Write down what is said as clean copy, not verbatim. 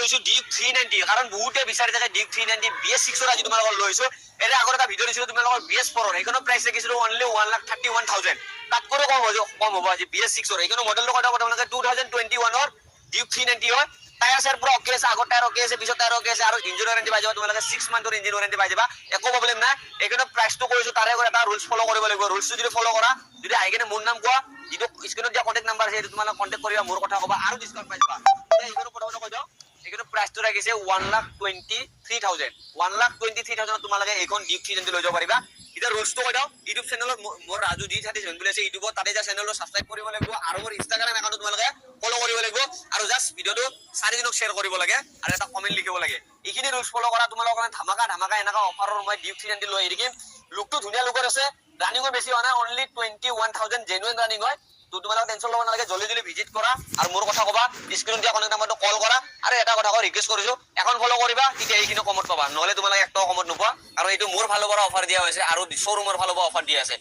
লৈছো ডিউক 390 কাৰণ বহুতে বিচাৰি থাকে ডিউক 390 BS6 ৰ আজি তোমালোকৰ লৈছো এৰে আগৰ এটা ভিডিও দিছিলো তোমালোকৰ BS4 ৰ এইখনৰ প্ৰাইস ৰাখিছিলো অনলি 1,31,000 তাত কৰি কম হ'ব আজি BS6 ৰ এইখনৰ মডেলটো কথা তোমালোকে 2021 ৰ ডিউক 390 হয় টায়াৰ সাৰ পুৰো ওকে আছে আগৰ টায়াৰ ওকে আছে পিছত টায়াৰ ওকে আছে আৰু ইঞ্জিন ওয়াৰেন্টি পাই যাবা তোমালোকে 6 মান্থৰ ইঞ্জিন ওয়াৰেন্টি পাই যাবা একো প্ৰবলেম নাই এইখনৰ প্ৰাইসটো কৈছো তাৰে কৰে এটা ৰুলস ফলো কৰিব লাগিব ৰুলসটো যদি ফলো কৰা যদি আইকেনে মোৰ নাম কোৱা যিটো স্ক্ৰিনত দিয়া কন্টাক্ট নাম্বাৰ আছে এইটো তোমালোকে কন্টাক্ট কৰিবা মোৰ কথা কবা আৰু ডিসকাউন্ট পাই যাবা এইখনৰ কথা কৈ দাও এইখনৰ প্ৰাইসটো ৰাখিছে 1,23,000 1,23,000 তোমালোকে এইখন ডিউক 390 লৈ যাব পাৰিবা ইটা ৰুলসটো কৈ দাও ইউটিউব চেনেলত মোৰ ৰাজু জি থাটি জন বুলি আছে ইউটিউবত তাতে যা চেনেলটো সাবস্ক্ৰাইব কৰিব লাগিব আৰু মোৰ ইনষ্টাগ্ৰাম একাউণ্টত তোমালোকে ফলো কৰিব লাগিব আৰু জাস্ট ভিডিওটো 4 দিনক শেয়াৰ কৰিব লাগে আৰু এটা কমেন্ট লিখিব লাগে এইখিনি ৰুলস ফলো কৰা তোমালোকৰ কাৰণে ধামাকা এনেকা অফাৰৰ মই ডিউক 390 লৈ এৰিম লুকটো ধুনিয়া লুকৰ আছে ৰানিংও বেছি হোৱা নাই অনলি 21,000 জেনুইন ৰানিং হয় তো তোমালোকে টেনশন ল'ব নালাগে জলদি ভিজিট কৰা আৰু মোৰ কথা কবা স্ক্ৰিনত দিয়া কন্টাক্ট নাম্বাৰটো কল কৰা আৰু এটা কথা ৰিকুৱেষ্ট কৰিছো একাউণ্ট ফলো কৰিবা তেতিয়া এইখিনি কমত পাবা নহলে তোমালোকে একটাও কমত নোপোৱা আৰু এইটো মোৰ ফালৰ পৰা অফাৰ দিয়া হৈছে আৰু শ্বৰুমৰ ফালৰ পৰা অফাৰ দিয়া আছে